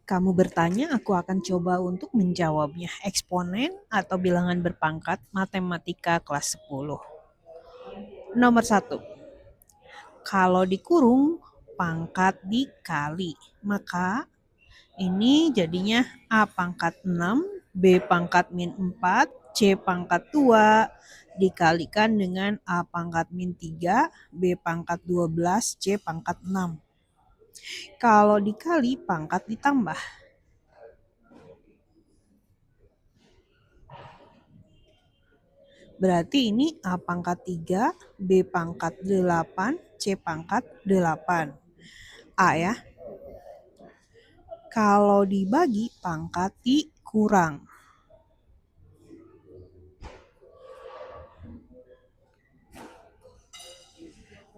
Kamu bertanya, aku akan coba untuk menjawabnya. Eksponen atau bilangan berpangkat matematika kelas 10. Nomor 1. Kalau dikurung, pangkat dikali. Maka ini jadinya A pangkat 6, B pangkat min 4, C pangkat 2, dikalikan dengan A pangkat min 3, B pangkat 12, C pangkat 6. Kalau dikali, pangkat ditambah. Berarti ini A pangkat 3, B pangkat 8, C pangkat 8. A ya. Kalau dibagi, pangkat dikurang.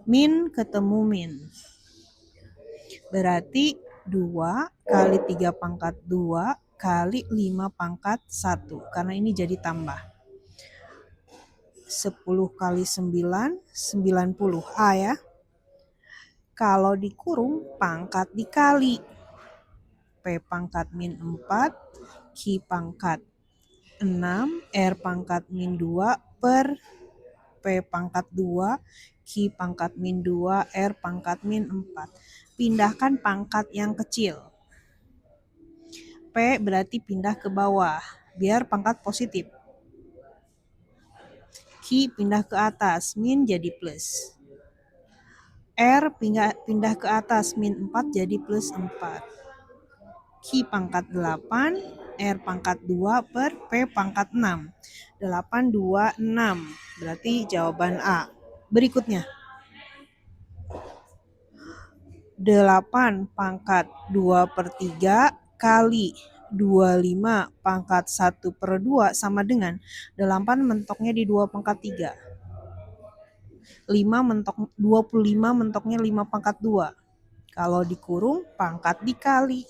Min ketemu min. Berarti 2 kali 3 pangkat 2 kali 5 pangkat 1. Karena ini jadi tambah. 10 kali 9, 90. A ya. Kalau dikurung, pangkat dikali. P pangkat min 4, Q pangkat 6, R pangkat min 2 per P pangkat 2, Q pangkat min 2, R pangkat min 4. Pindahkan pangkat yang kecil. P berarti pindah ke bawah, biar pangkat positif. Q pindah ke atas, min jadi plus. R pindah ke atas, min 4 jadi plus 4. Q pangkat 8, R pangkat 2 per P pangkat 6. 8, 2, 6. Berarti jawaban A. Berikutnya. 8 pangkat 2 per 3 kali 25 pangkat 1 per 2 sama dengan 8 mentoknya di 2 pangkat 3. 25 mentoknya 5 pangkat 2. Kalau dikurung, pangkat dikali.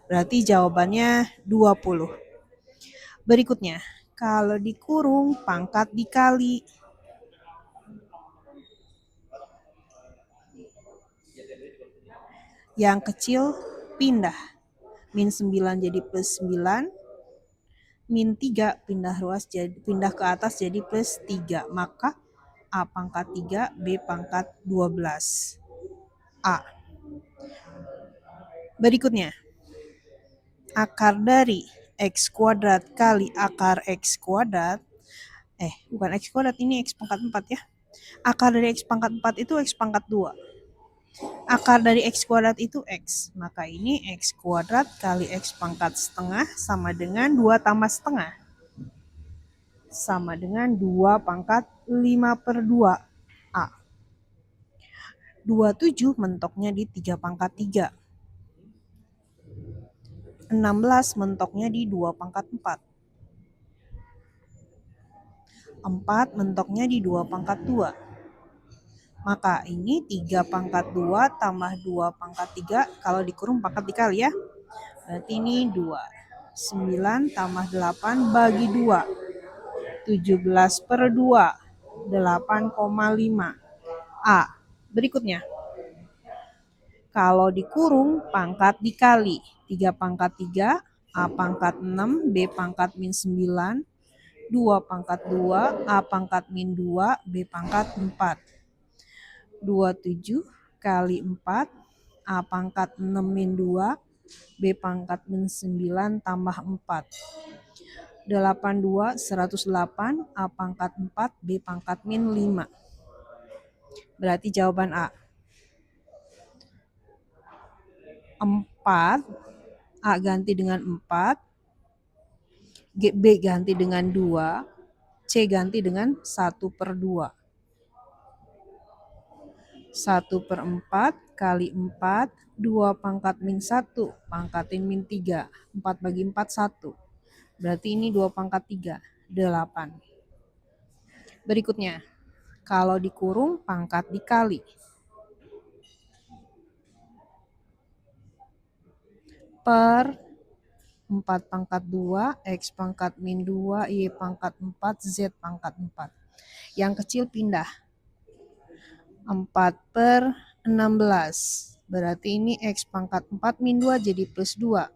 Berarti jawabannya 20. Berikutnya, kalau dikurung, pangkat dikali. Yang kecil pindah. Min 9 jadi plus 9. Min 3 pindah ke atas jadi plus 3. Maka A pangkat 3, B pangkat 12. A. Berikutnya. Akar dari X kuadrat kali akar X kuadrat. Bukan X kuadrat, ini X pangkat 4 ya. Akar dari X pangkat 4 itu X pangkat 2. Akar dari X kuadrat itu X. Maka ini X kuadrat kali X pangkat setengah sama dengan 2 tambah setengah. Sama dengan 2 pangkat 5 per 2. A. 27 mentoknya di 3 pangkat 3. 16 mentoknya di 2 pangkat 4. 4 mentoknya di 2 pangkat 2. Maka ini 3 pangkat 2 tambah 2 pangkat 3. Kalau dikurung pangkat dikali ya. Berarti ini 2. 9 tambah 8 bagi 2. 17 per 2. 8,5. A. Berikutnya. Kalau dikurung, pangkat dikali. 3 pangkat 3, A pangkat 6, B pangkat min 9, 2 pangkat 2, A pangkat min 2, B pangkat 4. 27 kali 4, A pangkat 6 min 2, B pangkat min 9 tambah 4. 82, 108, A pangkat 4, B pangkat min 5. Berarti jawaban A. 4, A ganti dengan 4, B ganti dengan 2, C ganti dengan 1 per 2. 1 per 4 kali 4, 2 pangkat min 1, pangkatin min 3. 4 bagi 4, 1. Berarti ini 2 pangkat 3, 8. Berikutnya, kalau dikurung, pangkat dikali. Per 4 pangkat 2, X pangkat min 2, Y pangkat 4, Z pangkat 4. Yang kecil pindah. 4 per 16. Berarti ini X pangkat 4 min 2 jadi plus 2.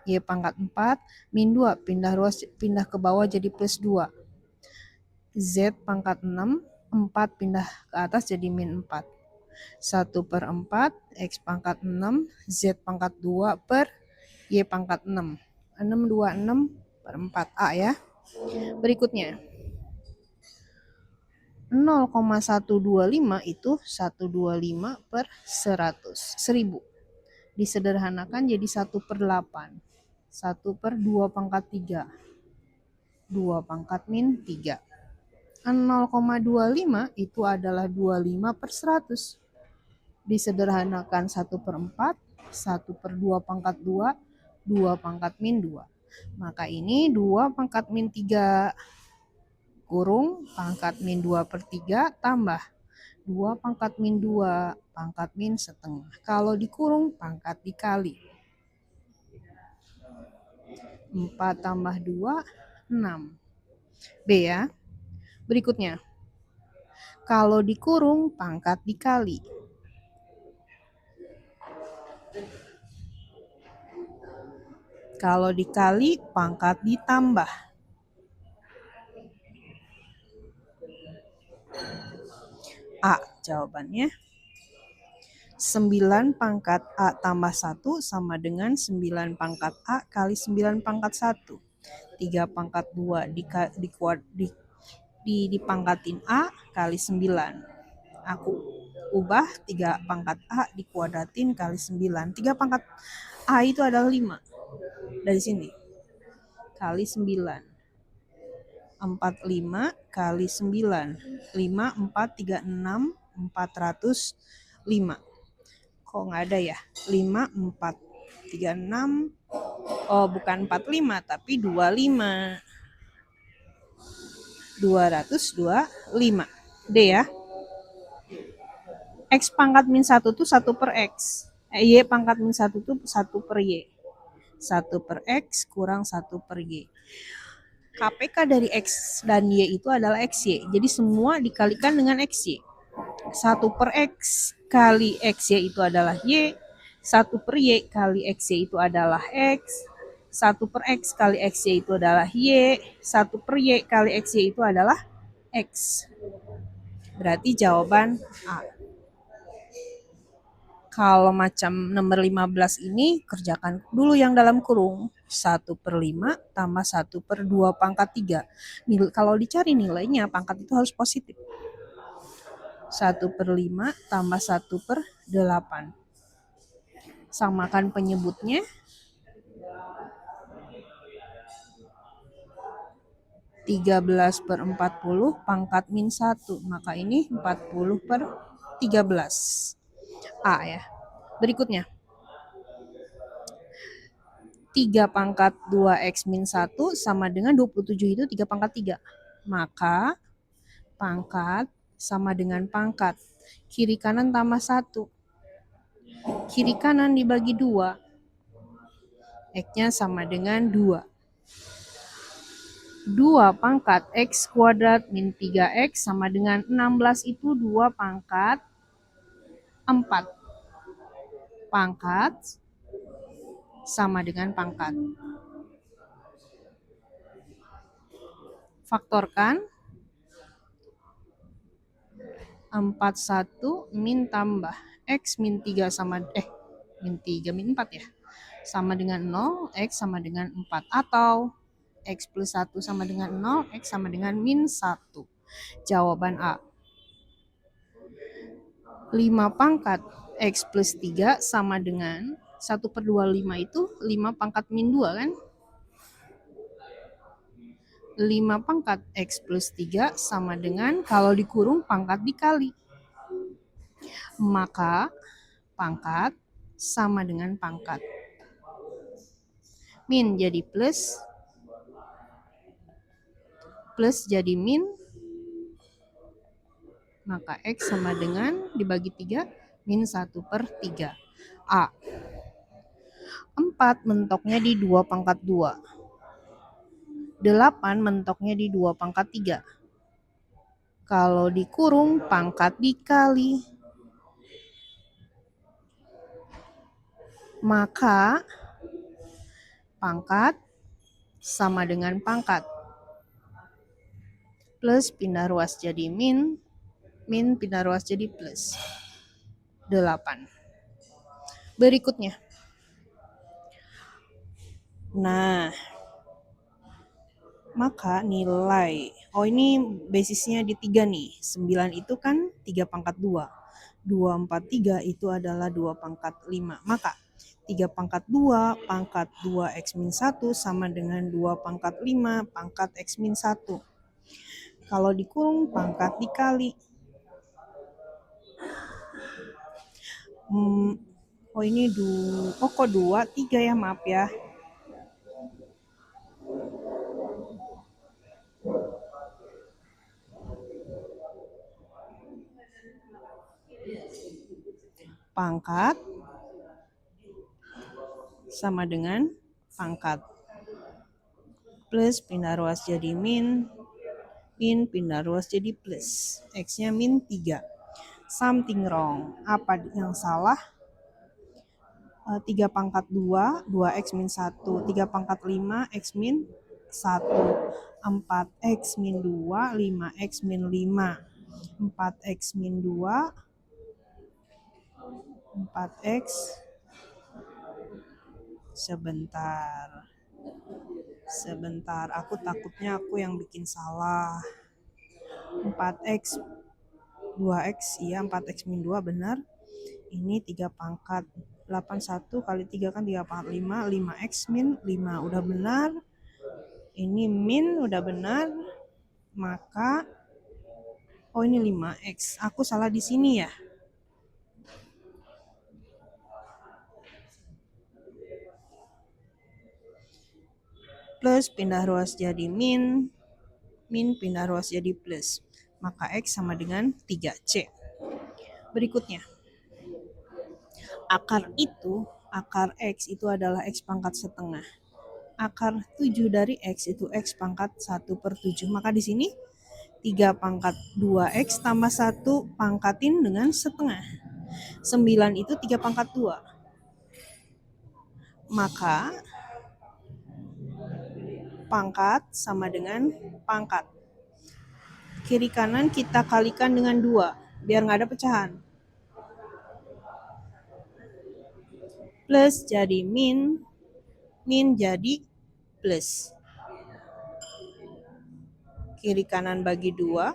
Y pangkat 4 min 2 pindah ke bawah jadi plus 2. Z pangkat 6, 4 pindah ke atas jadi min 4. 1/4 X pangkat 6, Z pangkat 2 per Y pangkat 6. 6, 2, 6 per 4. A ya. Berikutnya. 0,125 itu 125 per 100. 1000. Disederhanakan jadi 1/8. 1 per 2 pangkat 3. 2 pangkat min 3. 0,25 itu adalah 25 per 100. Disederhanakan 1/4. 1 per 2 pangkat 2. 2 pangkat min 2. Maka ini 2 pangkat min 3 kurung pangkat min 2 per 3 tambah 2 pangkat min 2 pangkat min setengah. Kalau dikurung pangkat dikali. 4 tambah 2, 6. B ya. Berikutnya. Kalau dikurung pangkat dikali. Kalau dikali pangkat ditambah. A jawabannya. 9 pangkat A tambah 1 sama dengan 9 pangkat A kali 9 pangkat 1. 3 pangkat 2 dipangkatin A kali 9. Aku ubah 3 pangkat A dikuadratin kali 9. 3 pangkat A itu adalah 5. Dari sini. Kali 9. 45 kali 9. 5, 4, 3, 6, 405. Kok nggak ada ya? 5, 4, 3, 6. Oh, bukan 45, tapi 25. 225. D ya. X pangkat min 1 itu 1 per X. Y pangkat min 1 itu 1 per Y. 1 per X kurang 1 per Y. KPK dari X dan Y itu adalah XY. Jadi semua dikalikan dengan XY. 1 per X kali XY itu adalah Y. 1 per Y kali XY itu adalah X. 1 per X kali XY itu adalah Y. 1 per Y kali XY itu adalah X. Berarti jawaban A. Kalau macam nomor 15 ini, kerjakan dulu yang dalam kurung. 1/5 tambah 1/2 pangkat 3. Kalau dicari nilainya, pangkat itu harus positif. 1/5 tambah 1/8. Samakan penyebutnya. 13/40 pangkat min 1. Maka ini 40/13. A ya. Berikutnya. 3 pangkat 2X min 1 sama dengan 27 itu 3 pangkat 3. Maka pangkat sama dengan pangkat. Kiri kanan tambah 1. Kiri kanan dibagi 2. X-nya sama dengan 2. 2 pangkat X kuadrat min 3X sama dengan 16 itu 2 pangkat 4. Pangkat sama dengan pangkat. Faktorkan 41 min tambah X min 3 sama min 3 min 4 ya. Sama dengan 0, X sama dengan 4. Atau X plus 1 sama dengan 0, X sama dengan min 1. Jawaban A. 5 pangkat X plus 3 sama dengan 1/25 itu 5 pangkat min 2 kan? 5 pangkat X plus 3 sama dengan kalau dikurung pangkat dikali. Maka pangkat sama dengan pangkat. Min jadi plus. Plus jadi min. Maka X sama dengan dibagi 3 min 1/3. A. 4 mentoknya di 2 pangkat 2. 8 mentoknya di 2 pangkat 3. Kalau dikurung pangkat dikali. Maka pangkat sama dengan pangkat. Plus pindah ruas jadi min, min pindah ruas jadi plus. 8. Berikutnya. Nah, maka nilai, ini basisnya di 3 nih. 9 itu kan 3 pangkat 2. 2, 4, 3 itu adalah 2 pangkat 5. Maka 3 pangkat 2 pangkat 2 X min 1 sama dengan 2 pangkat 5 pangkat X min 1. Kalau dikurung pangkat dikali. Ini kok 2, 3 ya, maaf ya. Pangkat sama dengan pangkat. Plus pindah ruas jadi min, min pindah ruas jadi plus. X-nya min 3. Something wrong. Apa yang salah? 3 pangkat 2, 2X min 1. 3 pangkat 5, X min 1. 4X min 2, 5X min 5. 4X min 2, 4X. Sebentar, aku takutnya aku yang bikin salah. 4X, 2X, iya 4X min 2 benar. Ini 3 pangkat 81 kali 3 kan 3 pangkat 5, 5X min 5, udah benar. Ini min udah benar. Maka, ini 5X, aku salah di sini ya. Plus pindah ruas jadi min, min pindah ruas jadi plus. Maka X sama dengan 3C. Berikutnya. Akar X itu adalah X pangkat setengah. Akar 7 dari X itu X pangkat 1/7. Maka di sini 3 pangkat 2X tambah 1 pangkatin dengan setengah. 9 itu 3 pangkat 2. Maka pangkat sama dengan pangkat. Kiri kanan kita kalikan dengan 2 biar nggak ada pecahan. Plus jadi min, min jadi plus. Kiri kanan bagi 2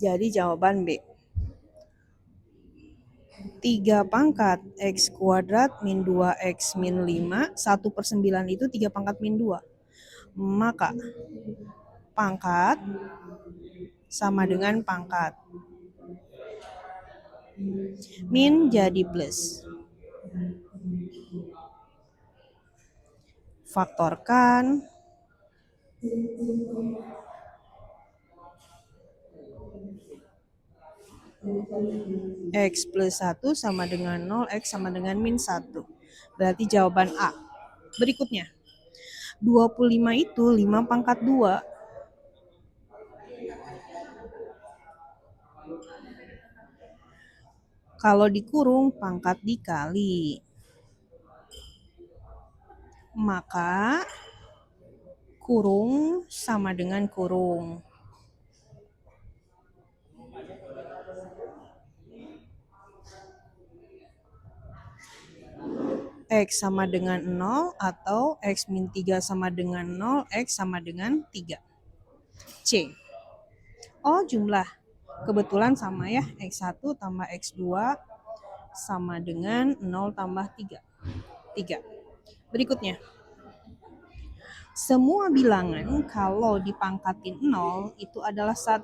jadi jawaban B. 3 pangkat X kuadrat min 2X min 5, 1/9 itu 3 pangkat min 2. Maka pangkat sama dengan pangkat. Min jadi plus. Faktorkan. X plus 1 sama dengan 0, X sama dengan min 1. Berarti jawaban A. Berikutnya. 25 itu 5 pangkat 2. Kalau dikurung pangkat dikali. Maka kurung sama dengan kurung. X sama dengan 0 atau X min 3 sama dengan 0, X sama dengan 3. C. Jumlah. Kebetulan sama ya, X1 tambah X2 sama dengan 0 tambah 3. 3. Berikutnya. Semua bilangan kalau dipangkatin 0 itu adalah 1.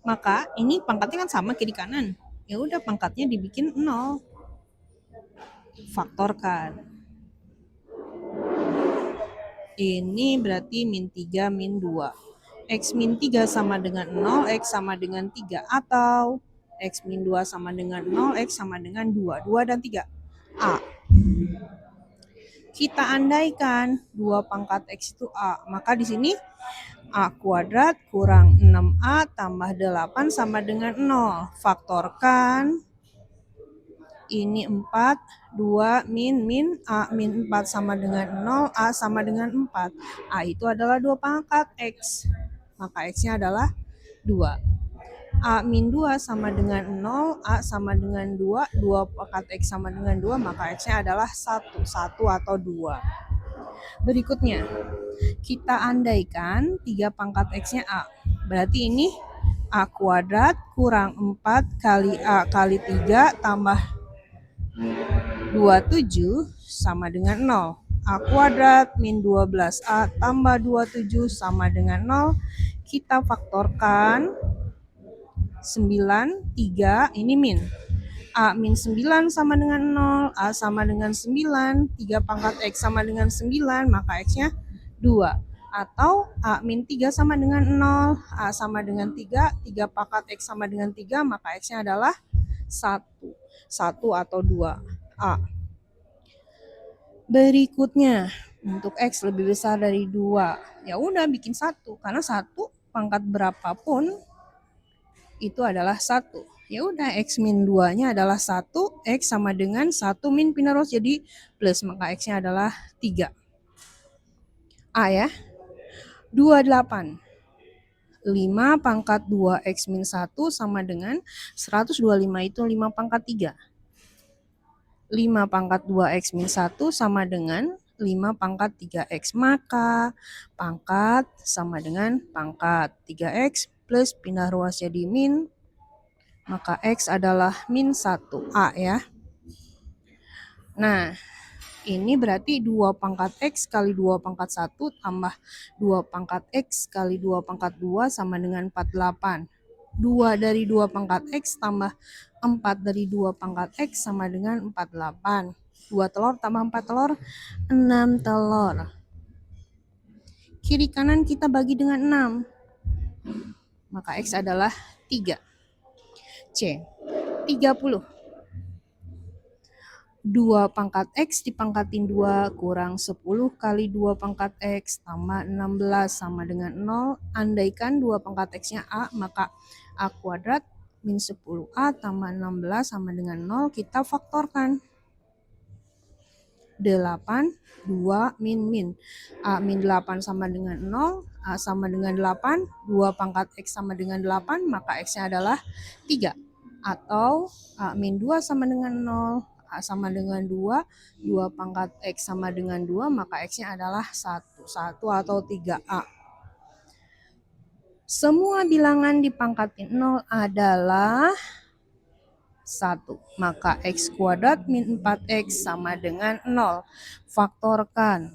Maka ini pangkatnya kan sama kiri kanan. Ya udah pangkatnya dibikin 0. Faktorkan. Ini berarti min 3 min 2. X min 3 sama dengan 0, X sama dengan 3. Atau X min 2 sama dengan 0, X sama dengan 2. 2 dan 3. A. Kita andaikan 2 pangkat X itu A. Maka di sini A kuadrat kurang 6A tambah 8 sama dengan 0. Faktorkan. ini 4, 2, min, A min 4 sama dengan 0, A sama dengan 4. A itu adalah 2 pangkat X, maka X-nya adalah 2. A min 2 sama dengan 0, A sama dengan 2, 2 pangkat X sama dengan 2, maka X-nya adalah 1 atau 2. Berikutnya, kita andaikan 3 pangkat X-nya A. Berarti ini A kuadrat kurang 4 kali A kali 3 tambah 27 sama dengan 0. A kuadrat min 12A tambah 27 sama dengan 0. Kita faktorkan 9, 3, ini min. A min 9 sama dengan 0, A sama dengan 9, 3 pangkat X sama dengan 9, maka X-nya 2. Atau A min 3 sama dengan 0, A sama dengan 3, 3 pangkat X sama dengan 3, maka X-nya adalah 1. 1 atau 2. A. Berikutnya, untuk X lebih besar dari 2. Ya udah bikin 1, karena 1 pangkat berapapun itu adalah 1. Ya udah, X min 2-nya adalah 1, X sama dengan 1 min pindah ruas jadi plus, maka X-nya adalah 3. A ya. 28. 5 pangkat 2 X min 1 sama dengan 125 itu 5 pangkat 3. 5 pangkat 2 X min 1 sama dengan 5 pangkat 3X, maka pangkat sama dengan pangkat 3X plus pindah ruas jadi min, maka X adalah min 1, A ya. Nah, ini berarti 2 pangkat X kali 2 pangkat 1 tambah 2 pangkat X kali 2 pangkat 2 sama dengan 48. 2 dari 2 pangkat X tambah 4 dari 2 pangkat X sama dengan 48. 2 telur tambah 4 telur, 6 telur. Kiri kanan kita bagi dengan 6. Maka X adalah 3. C. 30. 2 pangkat X dipangkatin 2 kurang 10 kali 2 pangkat X tambah 16 sama dengan 0. Andaikan 2 pangkat X-nya A, maka A kuadrat min 10A tambah 16 sama dengan 0. Kita faktorkan. 8, 2, min. A min 8 sama dengan 0, A sama dengan 8, 2 pangkat X sama dengan 8, maka X-nya adalah 3. Atau A min 2 sama dengan 0, A sama dengan 2, 2 pangkat X sama dengan 2, maka X-nya adalah 1 atau 3A. Semua bilangan dipangkatin 0 adalah 1, maka X kuadrat min 4X sama dengan 0. Faktorkan.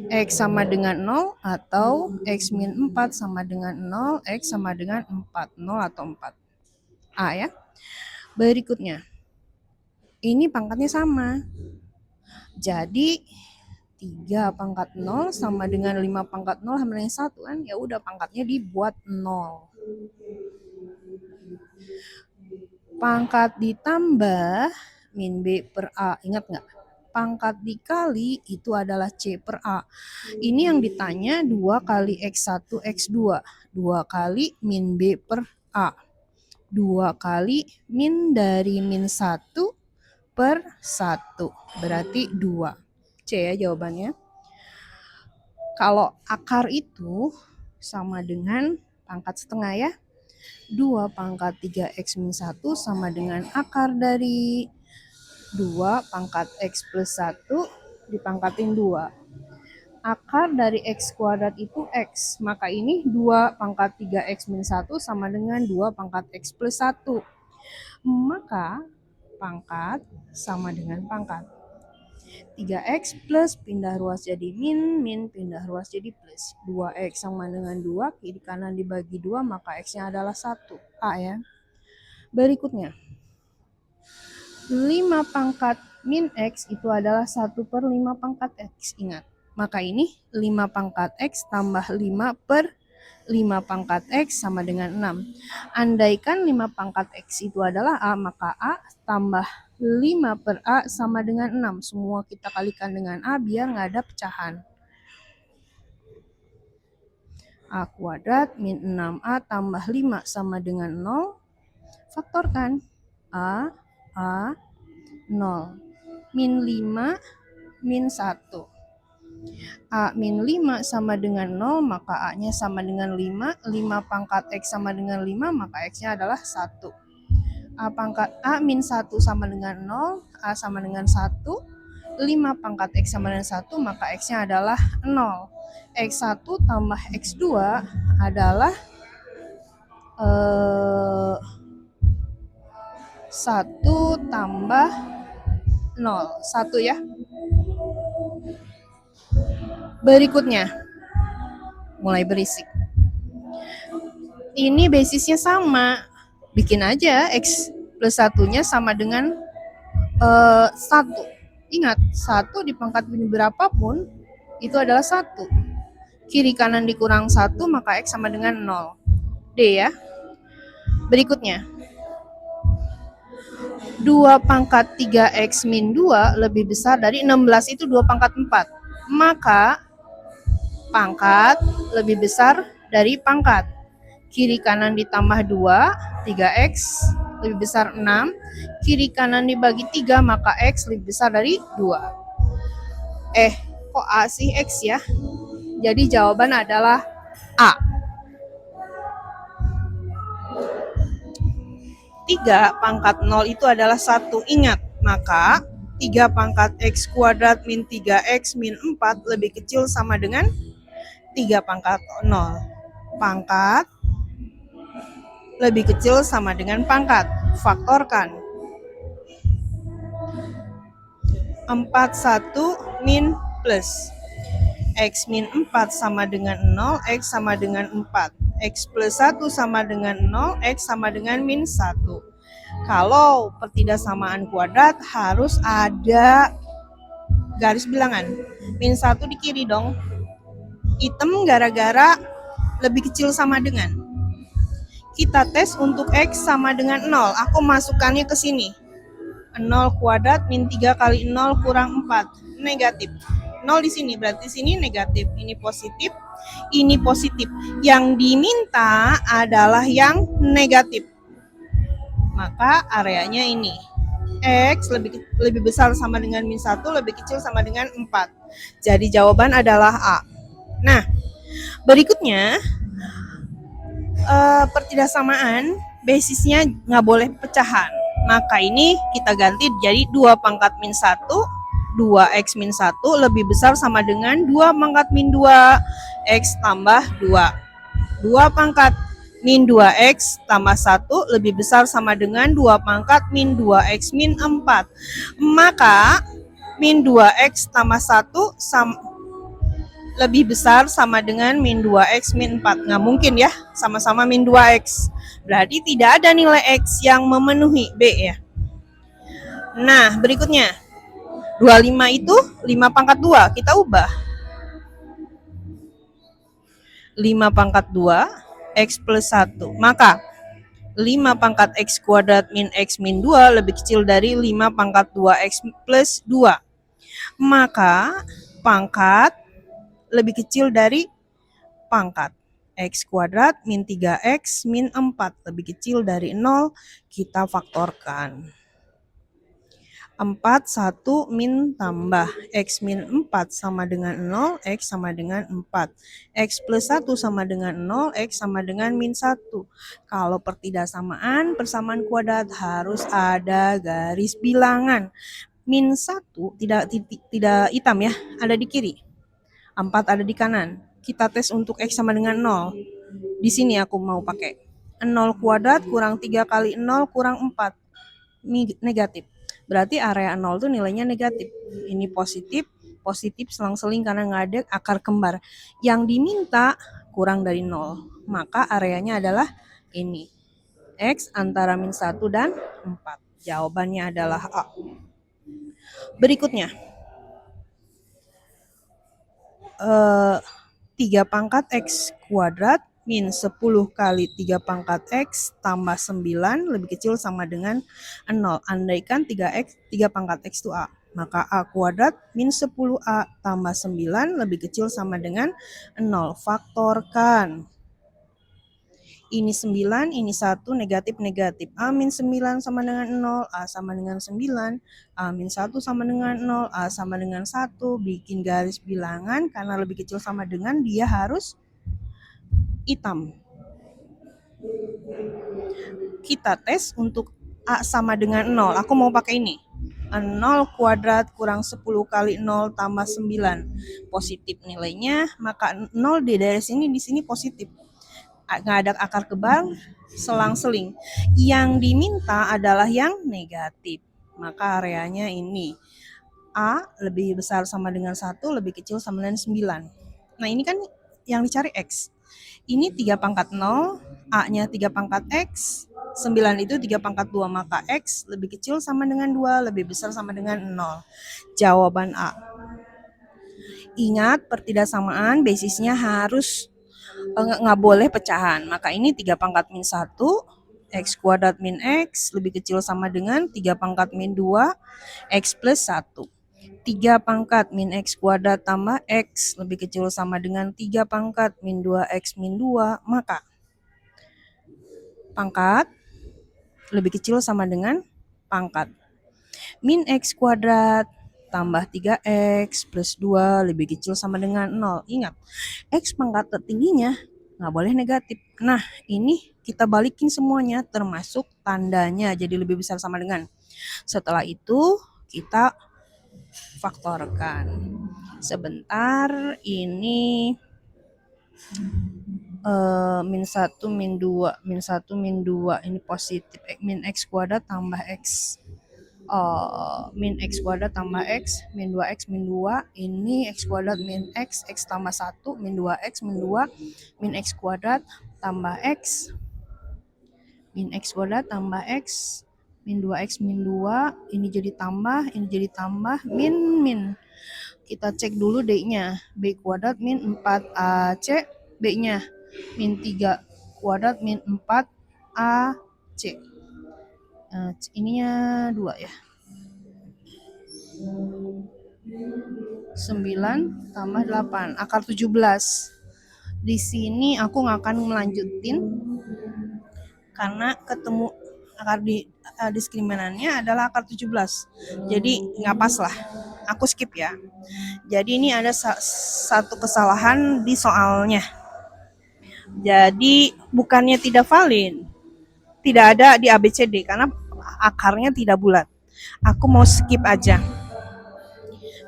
X sama dengan 0 atau X min 4 sama dengan 0, X sama dengan 4, 0 atau 4. A ya. Berikutnya, ini pangkatnya sama. Jadi 3 pangkat 0 sama dengan 5 pangkat 0 sama dengan 1 kan. Ya udah, pangkatnya dibuat 0. Pangkat ditambah min B per A. Ingat nggak? Pangkat dikali itu adalah C per A. Ini yang ditanya 2 kali X1 X2. 2 kali min B per A. 2 kali min dari min 1 per 1. Berarti 2. C ya jawabannya. Kalau akar itu sama dengan pangkat setengah ya. 2 pangkat 3X min 1 sama dengan akar dari 2 pangkat X plus 1 dipangkatin 2. Akar dari X kuadrat itu X. Maka ini 2 pangkat 3X min 1 sama dengan 2 pangkat X plus 1. Maka pangkat sama dengan pangkat. 3X plus pindah ruas jadi min pindah ruas jadi plus. 2X sama dengan 2, kiri kanan dibagi 2, maka X-nya adalah 1. A ya. Berikutnya. 5 pangkat min X itu adalah 1 per 5 pangkat X. Ingat. Maka ini 5 pangkat X tambah 5 per 5 pangkat X sama dengan 6. Andaikan 5 pangkat X itu adalah A, maka A tambah 5 per A sama dengan 6. Semua kita kalikan dengan A biar nggak ada pecahan. A kuadrat min 6A tambah 5 sama dengan 0. Faktorkan. A A 0. Min 5 min 1. A min 5 sama dengan 0, maka A-nya sama dengan 5. 5 pangkat X sama dengan 5, maka X-nya adalah 1. A min 1 sama dengan 0, A sama dengan 1. 5 pangkat X sama dengan 1, maka X-nya adalah 0. X1 tambah X2 adalah 1 tambah 0. 1 ya. Berikutnya, mulai berisik. Ini basisnya sama. Bikin aja X plus 1-nya sama dengan 1. Ingat, 1 di pangkat berapapun itu adalah 1. Kiri kanan dikurang 1, maka X sama dengan 0. D ya. Berikutnya, 2 pangkat 3X min 2 lebih besar dari 16, itu 2 pangkat 4. Maka pangkat lebih besar dari pangkat. Kiri kanan ditambah 2, 3X lebih besar 6. Kiri kanan dibagi 3, maka X lebih besar dari 2. Kok A sih X ya? Jadi jawaban adalah A. 3 pangkat 0 itu adalah 1. Ingat, maka 3 pangkat X kuadrat min 3X min 4 lebih kecil sama dengan 3 pangkat 0. Pangkat lebih kecil sama dengan pangkat. Faktorkan. 41 min plus. X min 4 sama dengan 0, X sama dengan 4. X plus 1 sama dengan 0, X sama dengan min 1. Kalau pertidaksamaan kuadrat harus ada garis bilangan. Min 1 di kiri dong. Hitam gara-gara lebih kecil sama dengan. Kita tes untuk X sama dengan 0. Aku masukkannya ke sini. 0 kuadrat min 3 kali 0 kurang 4. Negatif. 0 di sini, berarti sini negatif. Ini positif, ini positif. Yang diminta adalah yang negatif. Maka areanya ini. X lebih besar sama dengan min 1, lebih kecil sama dengan 4. Jadi jawaban adalah A. Nah, berikutnya pertidaksamaan basisnya nggak boleh pecahan. Maka ini kita ganti jadi 2 pangkat min 1, 2X min 1 lebih besar sama dengan 2 pangkat min 2, X tambah 2. 2 pangkat min 2X tambah 1 lebih besar sama dengan 2 pangkat min 2X min 4. Maka min 2X tambah 1 lebih besar sama dengan min 2X min 4. Nggak mungkin ya, sama-sama min 2X. Berarti tidak ada nilai X yang memenuhi B ya. Nah, berikutnya. 25 itu 5 pangkat 2. Kita ubah. 5 pangkat 2, X plus 1. Maka 5 pangkat X kuadrat min X min 2 lebih kecil dari 5 pangkat 2X plus 2. Maka pangkat lebih kecil dari pangkat. X kuadrat min 3X min 4 lebih kecil dari 0, kita faktorkan. 4, 1, min tambah. X min 4 sama dengan 0, X sama dengan 4. X plus 1 sama dengan 0, X sama dengan min 1. Kalau pertidaksamaan, persamaan kuadrat harus ada garis bilangan. Min 1 tidak hitam ya, ada di kiri. 4 ada di kanan. Kita tes untuk X sama dengan 0. Di sini aku mau pakai 0 kuadrat kurang 3 kali 0 kurang 4. Negatif. Berarti area 0 itu nilainya negatif. Ini positif, positif selang-seling karena nggak ada akar kembar. Yang diminta kurang dari 0. Maka areanya adalah ini. X antara min 1 dan 4. Jawabannya adalah A. Berikutnya. 3 pangkat X kuadrat min 10 kali 3 pangkat X tambah 9 lebih kecil sama dengan 0. Andaikan 3 pangkat X itu A. Maka A kuadrat min 10A tambah 9 lebih kecil sama dengan 0. Faktorkan. Ini 9, ini 1, negatif, negatif. A min 9 sama dengan 0, A sama dengan 9, A min 1 sama dengan 0, A sama dengan 1. Bikin garis bilangan, karena lebih kecil sama dengan, dia harus hitam. Kita tes untuk A sama dengan 0. Aku mau pakai ini. 0 kuadrat kurang 10 kali 0 tambah 9. Positif nilainya, maka 0 dari sini di sini positif. Nggak ada akar kebal, selang-seling. Yang diminta adalah yang negatif. Maka areanya ini. A lebih besar sama dengan 1, lebih kecil sama dengan 9. Nah ini kan yang dicari X. Ini 3 pangkat 0, A-nya 3 pangkat X, 9 itu 3 pangkat 2, maka X lebih kecil sama dengan 2, lebih besar sama dengan 0. Jawaban A. Ingat, pertidaksamaan basisnya harus nggak boleh pecahan. Maka ini 3 pangkat min 1, X kuadrat min X lebih kecil sama dengan 3 pangkat min 2, X plus 1. 3 pangkat min X kuadrat tambah X lebih kecil sama dengan 3 pangkat min 2X min 2, maka pangkat lebih kecil sama dengan pangkat. Min X kuadrat tambah 3X plus 2 lebih kecil sama dengan 0. Ingat, X pangkat tertingginya nggak boleh negatif. Nah, ini kita balikin semuanya termasuk tandanya jadi lebih besar sama dengan. Setelah itu kita faktorkan. Sebentar, ini min 1 min 2 min 1 min 2 ini positif, min X kuadrat tambah X, min X kuadrat tambah X min 2X min 2, ini X kuadrat min X, X tambah 1 min 2X min 2, min X kuadrat tambah X min X kuadrat tambah X min 2X min 2, ini jadi tambah min. Kita cek dulu D-nya, B kuadrat min 4AC, B-nya min 3 kuadrat min 4AC. Ininya 2 ya. 9 tambah 8, akar 17. Di sini aku nggak akan melanjutin karena ketemu akar diskriminannya adalah akar 17. Jadi nggak pas lah. Aku skip ya. Jadi ini ada satu kesalahan di soalnya. Jadi bukannya tidak valid, tidak ada di ABCD karena akarnya tidak bulat. Aku mau skip aja.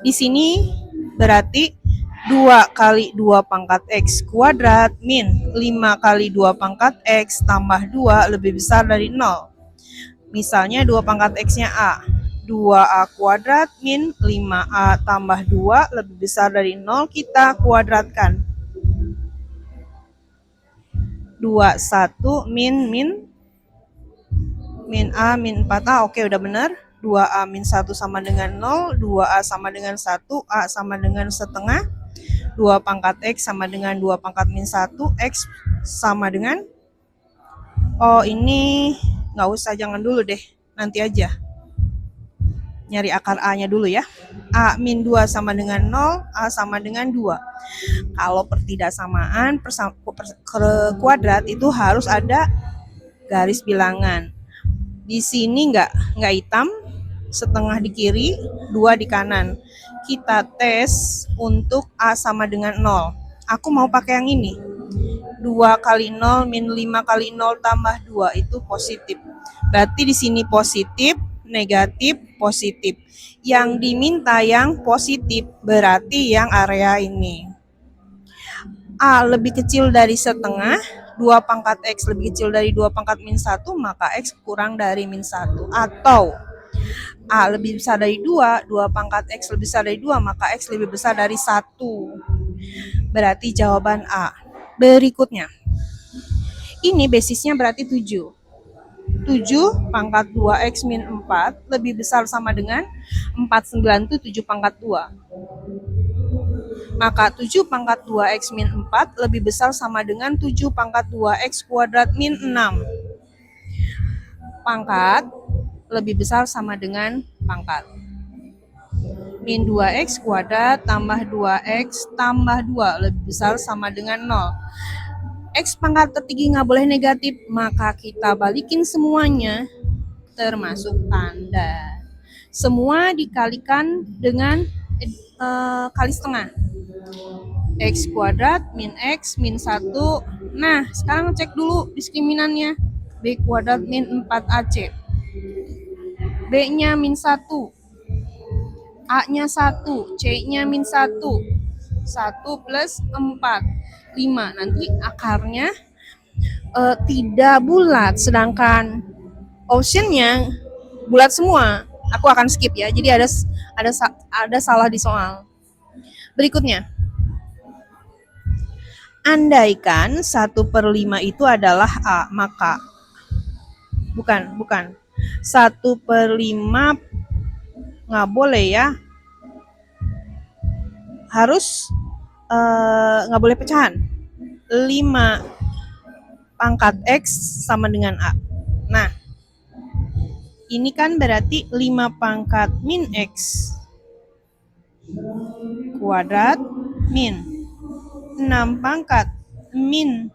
Di sini berarti 2 kali 2 pangkat X kuadrat min 5 kali 2 pangkat X tambah 2 lebih besar dari 0. Misalnya 2 pangkat X-nya A. 2A kuadrat min 5A tambah 2 lebih besar dari 0, kita kuadratkan. 21 min A min 4A, oke udah benar. 2A min 1 sama dengan 0, 2A sama dengan 1, A sama dengan setengah, 2 pangkat X sama dengan 2 pangkat min 1, X sama dengan, ini nggak usah, jangan dulu deh, nanti aja. Nyari akar A-nya dulu ya. A min 2 sama dengan 0, A sama dengan 2. Kalau pertidaksamaan kuadrat itu harus ada garis bilangan. Di sini nggak hitam, setengah di kiri, 2 di kanan. Kita tes untuk A sama dengan 0. Aku mau pakai yang ini. 2 kali 0 min 5 kali 0 tambah 2 itu positif. Berarti di sini positif, negatif, positif. Yang diminta yang positif, berarti yang area ini. A lebih kecil dari setengah, 2 pangkat X lebih kecil dari 2 pangkat min 1, maka X kurang dari min 1. Atau A lebih besar dari 2, 2 pangkat X lebih besar dari 2, maka X lebih besar dari 1. Berarti jawaban A. Berikutnya, ini basisnya berarti 7. 7 pangkat 2X min 4 lebih besar sama dengan 49 itu 7 pangkat 2. Maka 7 pangkat 2X min 4 lebih besar sama dengan 7 pangkat 2X kuadrat min 6. Pangkat lebih besar sama dengan pangkat. Min 2X kuadrat tambah 2X tambah 2 lebih besar sama dengan 0. X pangkat tertinggi nggak boleh negatif, maka kita balikin semuanya termasuk tanda. Semua dikalikan dengan kali setengah. X kuadrat min X min 1. Nah, sekarang cek dulu diskriminannya. B kuadrat min 4AC. B-nya min 1. A-nya 1. C-nya min 1. 1 plus 4. 5. Nanti akarnya tidak bulat, sedangkan optionnya bulat semua. Aku akan skip ya. Jadi ada salah di soal. Berikutnya, andaikan 1/5 itu adalah A, maka bukan 1/5 nggak boleh ya, harus nggak boleh pecahan. 5 pangkat X sama dengan A. Nah, ini kan berarti 5 pangkat min X kuadrat min 6 pangkat min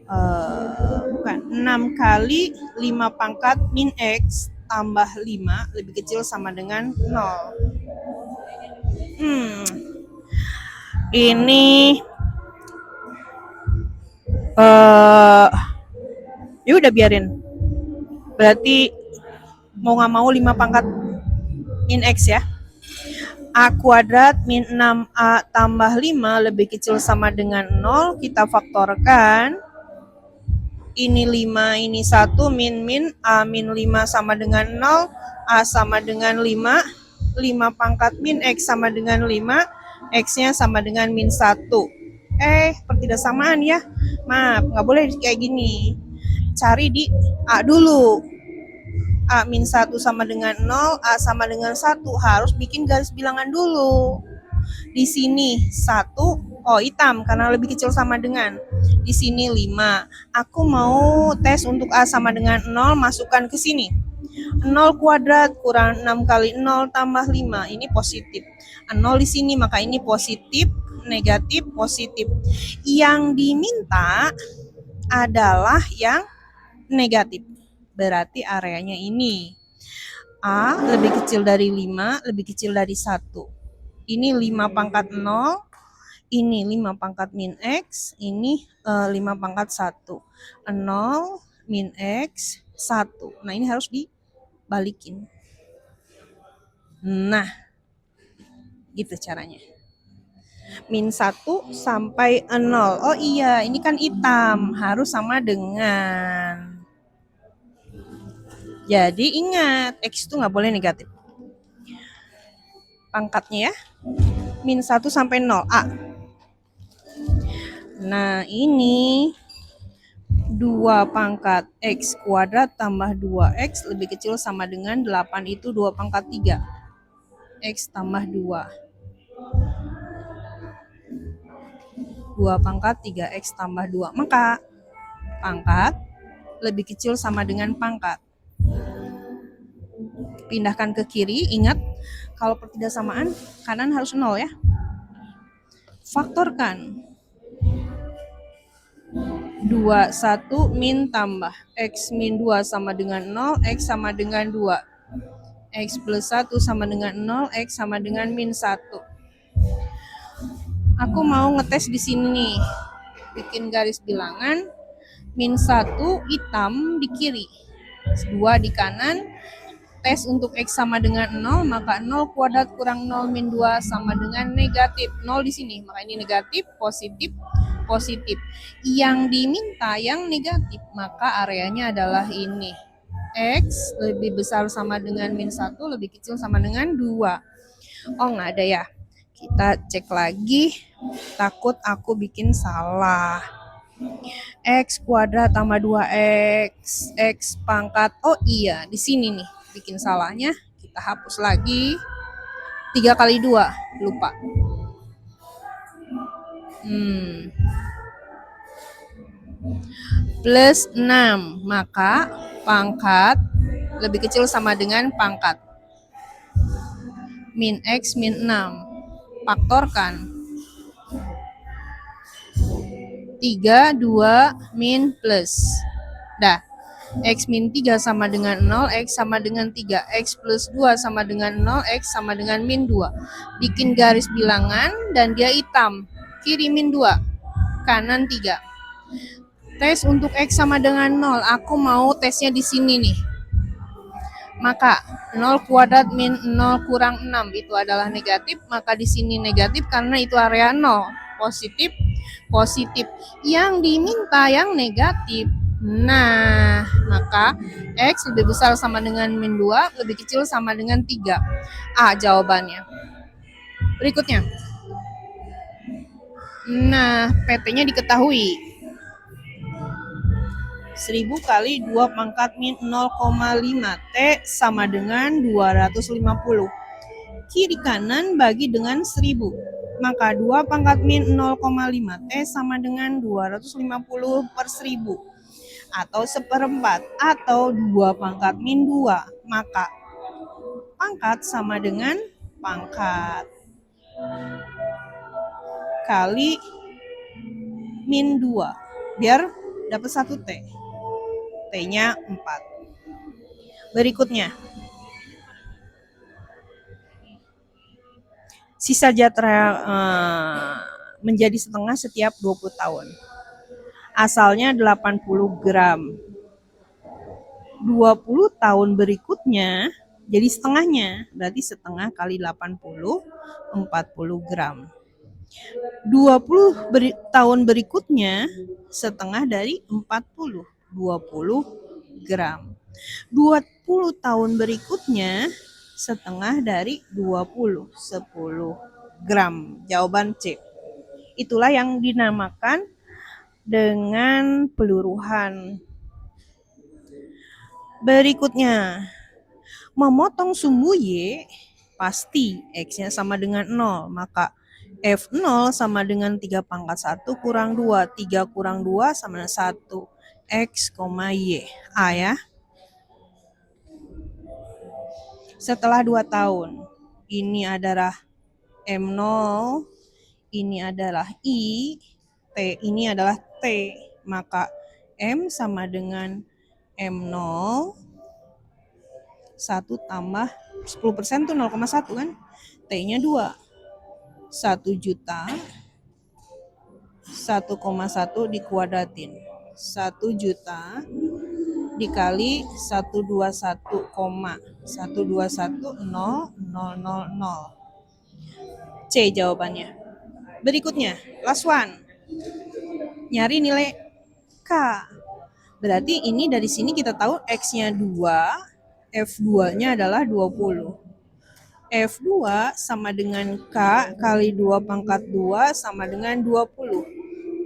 6 kali 5 pangkat min X tambah 5 lebih kecil sama dengan 0. Ini ya udah biarin. Berarti mau nggak mau 5 pangkat min X ya. A kuadrat min 6A tambah 5 lebih kecil sama dengan 0. Kita faktorkan. Ini 5, ini 1, min. A min 5 sama dengan 0. A sama dengan 5. 5 pangkat min X sama dengan 5. X-nya sama dengan min 1. Pertidaksamaan ya. Maaf, nggak boleh kayak gini. Cari di A dulu. A min 1 sama dengan 0, A sama dengan 1. Harus bikin garis bilangan dulu. Di sini 1, hitam karena lebih kecil sama dengan. Di sini 5. Aku mau tes untuk A sama dengan 0, masukkan ke sini. 0 kuadrat kurang 6 kali 0 tambah 5. Ini positif. 0 di sini, maka ini positif, negatif, positif. Yang diminta adalah yang negatif. Berarti areanya ini. A lebih kecil dari 5, lebih kecil dari 1. Ini 5 pangkat 0, ini 5 pangkat min X, ini 5 pangkat 1. 0 min X 1. Nah, ini harus dibalikin. Nah, gitu caranya. Min 1 sampai 0. Oh iya, ini kan hitam, harus sama dengan. Jadi ingat, X itu nggak boleh negatif. Pangkatnya ya, min 1 sampai 0, A. Nah, ini 2 pangkat X kuadrat tambah 2X lebih kecil sama dengan 8 itu 2 pangkat 3. X tambah 2. 2 pangkat 3X tambah 2. Maka pangkat lebih kecil sama dengan pangkat. Pindahkan ke kiri, ingat kalau pertidaksamaan kanan harus 0 ya. Faktorkan. 2, 1, min tambah. X min 2 sama dengan 0, X sama dengan 2. X plus 1 sama dengan 0, X sama dengan min 1. Aku mau ngetes di sini nih. Bikin garis bilangan. Min 1 hitam di kiri. 2 di kanan. Tes untuk X sama dengan 0, maka 0 kuadrat kurang 0 min 2 sama dengan negatif. 0 di sini, maka ini negatif, positif, positif. Yang diminta yang negatif, maka areanya adalah ini. X lebih besar sama dengan min 1, lebih kecil sama dengan 2. Oh, nggak ada ya. Kita cek lagi, takut aku bikin salah. X kuadrat tambah 2X, X pangkat, oh iya, di sini nih bikin salahnya. Kita hapus lagi. 3 kali 2, lupa. Plus 6, maka pangkat lebih kecil sama dengan pangkat. Min X min 6. Faktorkan. 3, 2, min, plus. Dah. X min 3 sama dengan 0, X sama dengan 3. X plus 2 sama dengan 0, X sama dengan min 2. Bikin garis bilangan dan dia hitam. Kiri min 2, kanan 3. Tes untuk X sama dengan 0. Aku mau tesnya di sini nih. Maka 0 kuadrat min 0 kurang 6 itu adalah negatif, maka di sini negatif karena itu area 0. Positif, positif. Yang diminta yang negatif. Nah, maka X lebih besar sama dengan min 2, lebih kecil sama dengan 3. A jawabannya. Berikutnya. Nah, PT-nya diketahui. 1000 kali 2 pangkat min 0,5. T sama dengan 250. Kiri kanan bagi dengan 1000. Maka 2 pangkat min 0,5. T sama dengan 250 per 1000. Atau seperempat. Atau 2 pangkat min 2. Maka pangkat sama dengan pangkat kali min 2. Biar dapat 1 T. T-nya 4. Berikutnya. Sisa jatra menjadi setengah setiap 20 tahun. Asalnya 80 gram. 20 tahun berikutnya jadi setengahnya. Berarti setengah kali 80, 40 gram. 20 tahun berikutnya setengah dari 40, 20 gram. 20 tahun berikutnya setengah dari 20, 10 gram. Jawaban C. Itulah yang dinamakan dengan peluruhan. Berikutnya, memotong sumbu Y pasti X-nya sama dengan 0. Maka F0 sama dengan 3 pangkat 1 kurang 2. 3 kurang 2 sama dengan 1. X, Y. A ya. Setelah 2 tahun, ini adalah M0, ini adalah I, T ini adalah T. Maka M sama dengan M0, 1 tambah 10% itu 0,1 kan? T-nya 2. 1 juta, 1,1 dikuadratin. 1 juta dikali 121, 121,0000. C jawabannya. Berikutnya, last one. Nyari nilai K. Berarti ini dari sini kita tahu X-nya 2, F2-nya adalah 20. F2 sama dengan K kali 2 pangkat 2 sama dengan 20.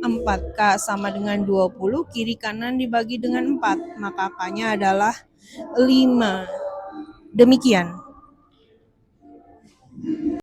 4K sama dengan 20, kiri kanan dibagi dengan 4. Maka K-nya adalah 5. Demikian.